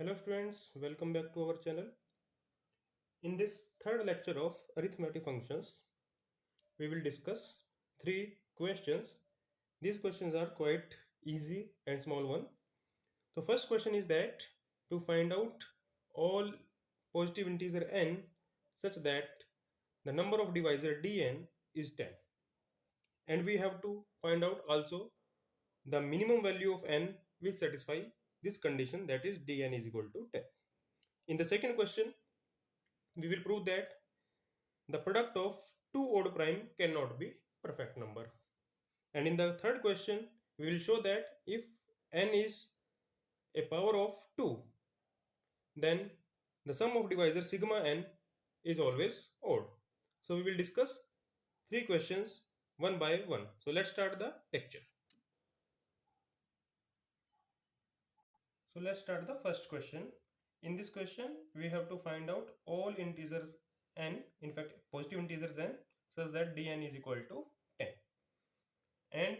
Hello students, welcome back to our channel. In this third lecture of arithmetic functions, we will discuss three questions. These questions are quite easy and small one. The first question is that to find out all positive integer n such that the number of divisor dn is 10. And we have to find out also the minimum value of n will satisfy this condition, that is dn is equal to 10. In the second question, we will prove that the product of two odd prime cannot be perfect number. And in the third question, we will show that if n is a power of 2, then the sum of divisor sigma n is always odd. So we will discuss three questions one by one. So let's start the lecture. So let's start the first question. In this question, we have to find out all integers n, in fact positive integers n, such that dn is equal to 10. And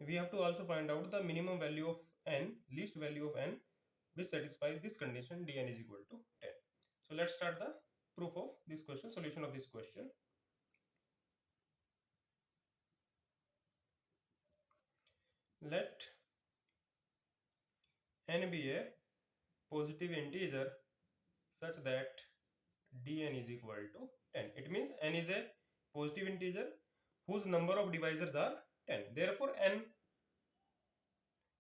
we have to also find out the minimum value of n, least value of n, which satisfies this condition dn is equal to 10. So let's start the proof of this question, solution of this question. Let n be a positive integer such that dn is equal to 10. It means n is a positive integer whose number of divisors are 10. Therefore n,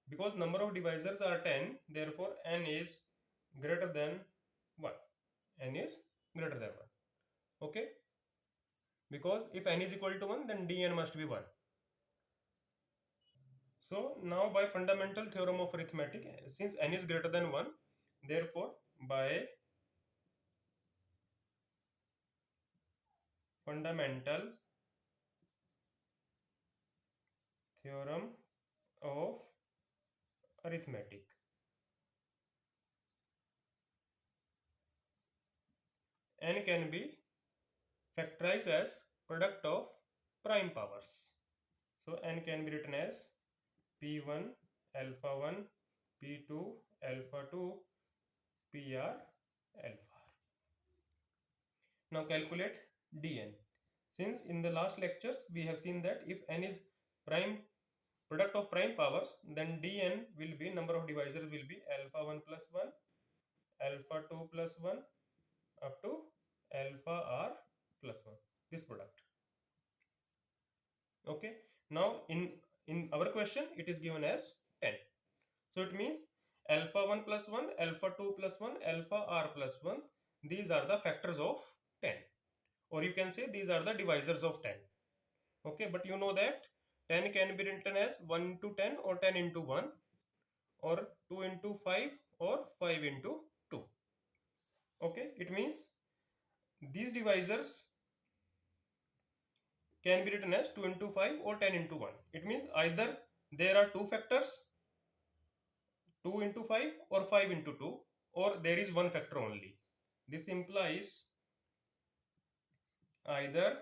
because number of divisors are 10, therefore n is greater than 1. N is greater than 1. Okay, because if n is equal to 1, then dn must be 1. So now by fundamental theorem of arithmetic, since n is greater than 1, therefore by fundamental theorem of arithmetic, n can be factorized as product of prime powers. So n can be written as p1 alpha 1 p2 alpha 2 pr alpha. Now calculate dn. Since in the last lectures we have seen that if n is prime product of prime powers, then dn will be number of divisors will be alpha 1 plus 1, alpha 2 plus 1 up to alpha r plus 1, this product. Okay, now in our question it is given as 10. So it means alpha 1 plus 1, alpha 2 plus 1, alpha r plus 1, these are the factors of 10, or you can say these are the divisors of 10. Okay, but you know that 10 can be written as 1 into 10 or 10 into 1 or 2 into 5 or 5 into 2. Okay, it means these divisors can be written as 2 into 5 or 10 into 1. It means either there are two factors, 2 into 5 or 5 into 2, or there is one factor only. This implies either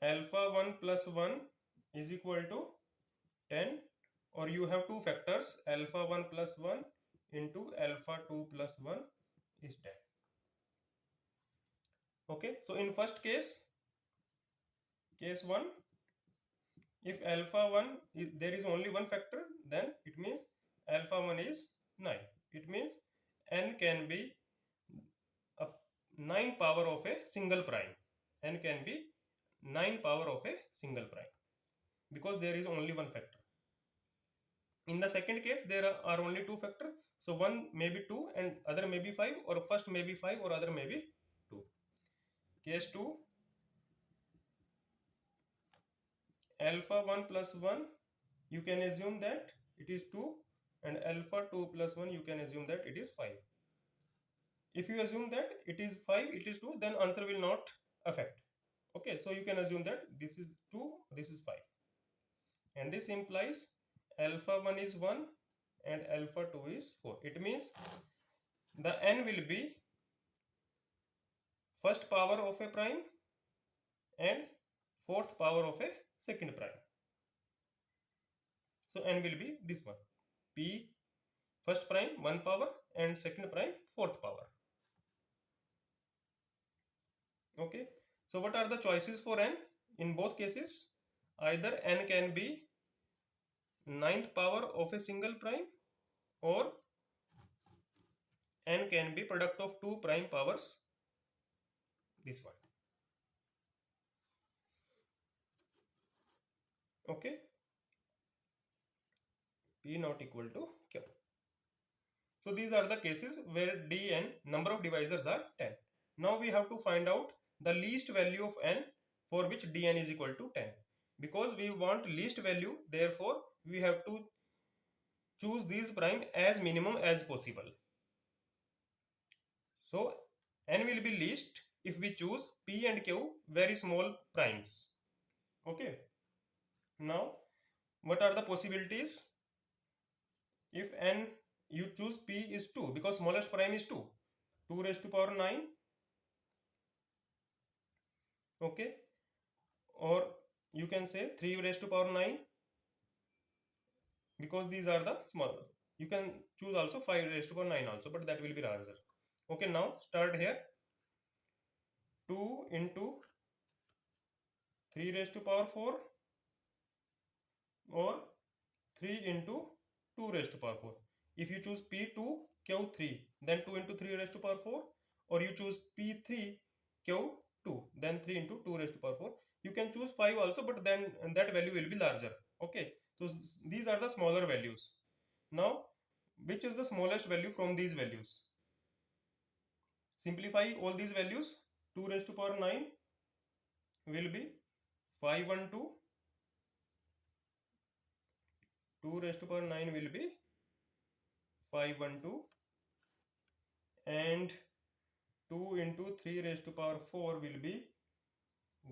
alpha 1 plus 1 is equal to 10, or you have two factors, alpha 1 plus 1 into alpha 2 plus 1 is 10. Okay, so in first case, case 1, if alpha 1 there is only one factor, then it means alpha 1 is 9. It means n can be a 9 power of a single prime. N can be 9 power of a single prime because there is only one factor. In the second case, there are only two factors. So one may be 2 and other may be 5, or first may be 5 or other may be 2. Case 2, alpha 1 plus 1, you can assume that it is 2, and alpha 2 plus 1, you can assume that it is 5. If you assume that it is 5, it is 2, then answer will not affect. Okay, so you can assume that this is 2, this is 5. And this implies alpha 1 is 1 and alpha 2 is 4. It means the n will be first power of a prime and fourth power of a second prime. So n will be this one, p first prime 1 power and second prime 4th power. Okay, so what are the choices for n? In both cases, either n can be 9th power of a single prime, or n can be product of two prime powers, this one. Okay, p not equal to q. So these are the cases where dn, number of divisors, are 10. Now we have to find out the least value of n for which dn is equal to 10. Because we want least value, therefore we have to choose these prime as minimum as possible. So n will be least if we choose p and q very small primes. Okay. Now what are the possibilities? If n you choose p is 2, because smallest prime is 2, 2 raised to power 9. Okay, or you can say 3 raised to power 9, because these are the small. You can choose also 5 raised to power 9 also, but that will be larger. Okay, now start here. 2 into 3 raised to power 4, or 3 into 2 raised to power 4. If you choose p2 q3, then 2 into 3 raised to power 4, or you choose p3 q2, then 3 into 2 raised to power 4. You can choose 5 also, but then that value will be larger. Okay, so these are the smaller values. Now which is the smallest value from these values? Simplify all these values. 2 raised to power 9 will be 512. 2 raised to power 9 will be 512, and 2 into 3 raised to power 4 will be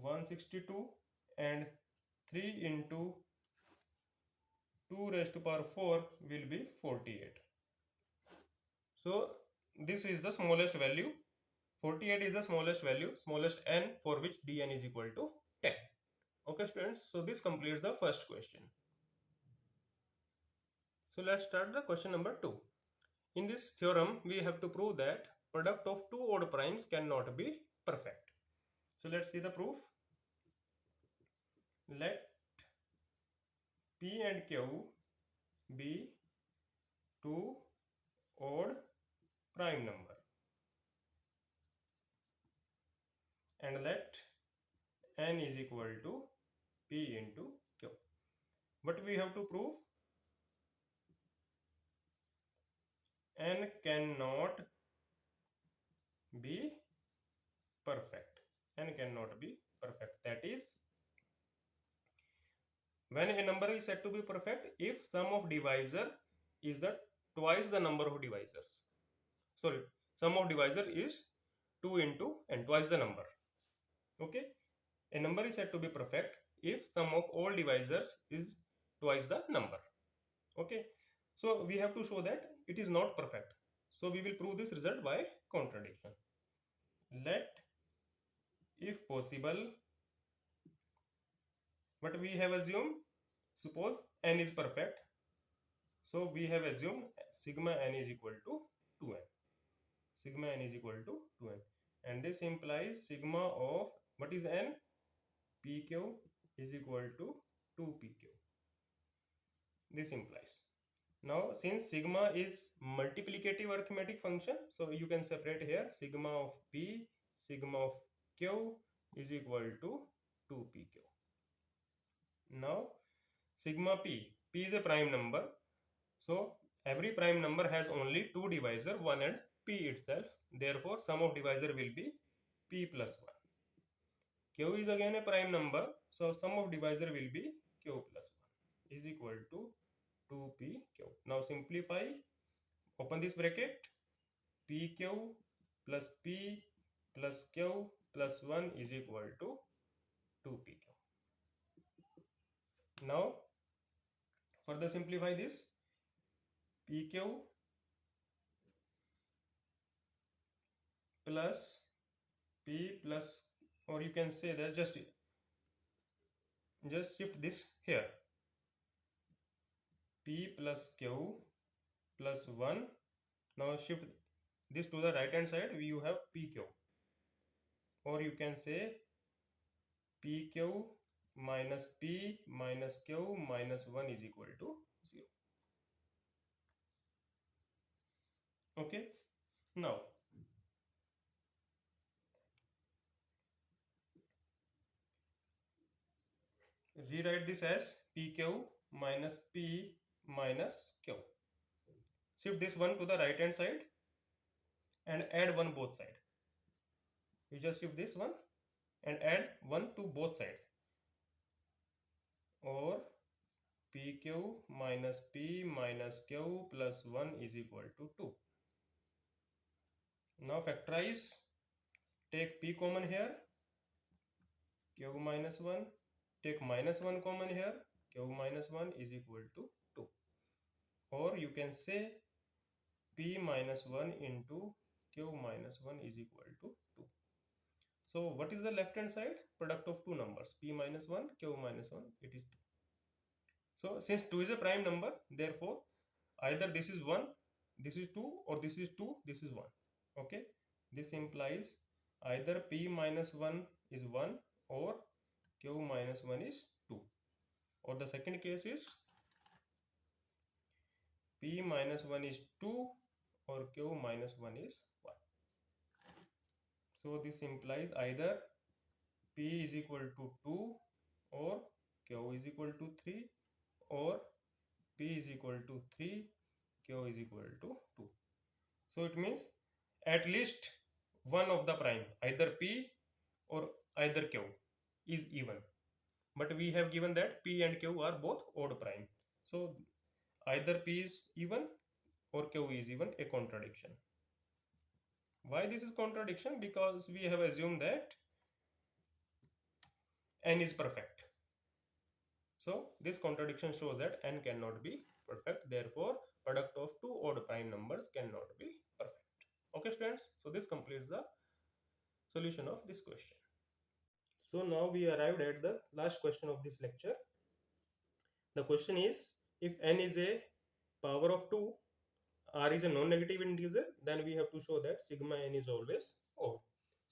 162, and 3 into 2 raised to power 4 will be 48. So this is the smallest value. 48 is the smallest value, smallest n, for which dn is equal to 10. Okay students, so this completes the first question. So let's start the question number 2. In this theorem, we have to prove that product of two odd primes cannot be perfect. So let's see the proof. Let p and q be two odd prime number, and let n is equal to p into q. What we have to prove? N cannot be perfect. N cannot be perfect. That is, when a number is said to be perfect if sum of divisor is the twice the number of divisors. Sorry, sum of divisor is 2 into n, twice the number. Okay, a number is said to be perfect if sum of all divisors is twice the number. Okay, so we have to show that it is not perfect. So we will prove this result by contradiction. Let, if possible, but we have assumed, suppose n is perfect, so we have assumed sigma n is equal to 2n. Sigma n is equal to 2n, and this implies sigma of, what is n? Pq is equal to 2pq. This implies. Now since sigma is multiplicative arithmetic function, so you can separate here sigma of p, sigma of q is equal to 2pq. Now sigma p is a prime number, so every prime number has only two divisor, 1 and p itself. Therefore sum of divisor will be p plus 1. Q is again a prime number, so sum of divisor will be q plus 1 is equal to 2pq. Now simplify, open this bracket, pq plus p plus q plus 1 is equal to 2pq. Now further simplify this, pq plus p plus, or you can say that just shift this here, p plus q plus 1. Now shift this to the right hand side, you have PQ, or you can say PQ minus P minus Q minus 1 is equal to 0. Okay, now rewrite this as PQ minus P minus Q. Shift this one to the right hand side and add 1 both sides. You just shift this one and add 1 to both sides, or PQ minus P minus Q plus 1 is equal to 2. Now factorize, take P common here, Q minus 1, take minus 1 common here, Q minus 1 is equal to 2. Or you can say P minus 1 into Q minus 1 is equal to 2. So what is the left hand side? Product of two numbers, P minus 1, Q minus 1, it is 2. So since 2 is a prime number, therefore either this is 1, this is 2, or this is 2, this is 1. Okay, this implies either P minus 1 is 1 or Q minus 1 is 2, or the second case is P minus 1 is 2 or Q minus 1 is 1. So this implies either P is equal to 2 or Q is equal to 3, or P is equal to 3, Q is equal to 2. So it means at least one of the prime, either P or either Q, is even. But we have given that P and Q are both odd prime. So either P is even or Q is even, a contradiction. Why this is contradiction? Because we have assumed that n is perfect. So this contradiction shows that n cannot be perfect. Therefore, product of two odd prime numbers cannot be perfect. Okay, students. So this completes the solution of this question. So now we arrived at the last question of this lecture. The question is, if n is a power of 2, r is a non-negative integer, then we have to show that sigma n is always odd.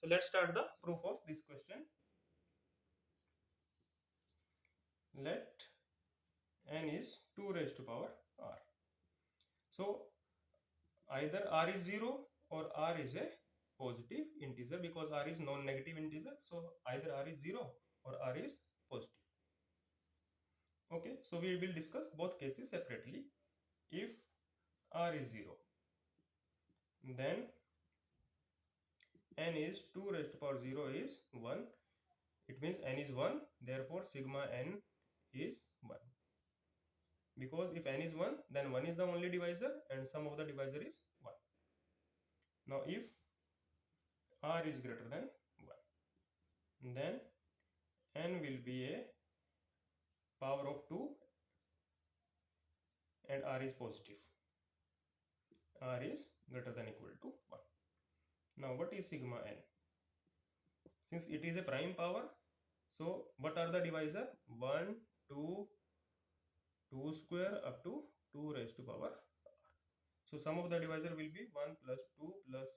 So let's start the proof of this question. Let n is 2 raised to power r. So either r is 0 or r is a positive integer, because r is non-negative integer. So either r is 0 or r is positive. Okay, so we will discuss both cases separately. If r is 0, then n is 2 raised to power 0 is 1. It means n is 1, therefore sigma n is 1. Because if n is 1, then 1 is the only divisor and sum of the divisor is 1. Now if r is greater than 1, then n will be a power of 2 and r is positive. R is greater than equal to 1. Now what is sigma n? Since it is a prime power, so what are the divisor? 1, 2, 2 square up to 2 raised to power r. So sum of the divisor will be 1 plus 2 plus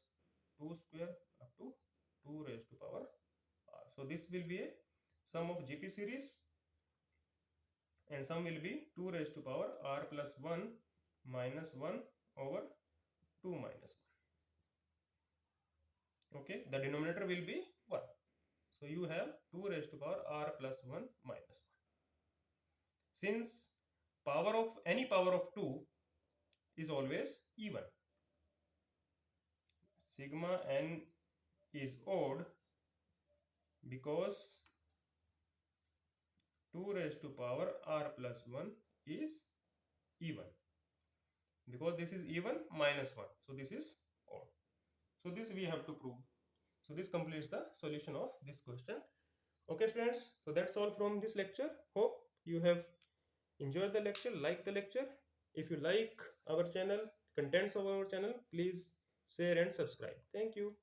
2 square up to 2 raised to power r. So this will be a sum of GP series, and sum will be 2 raised to power r plus 1 minus 1 over 2 minus 1. Okay, the denominator will be 1. So you have 2 raised to power r plus 1 minus 1. Since power of any power of 2 is always even, sigma n is odd because 2 raised to power r plus 1 is even. Because this is even minus 1, so this is odd. So this we have to prove. So this completes the solution of this question. Okay students, so that's all from this lecture. Hope you have enjoyed the lecture, like the lecture. If you like our channel, contents of our channel, please share and subscribe. Thank you.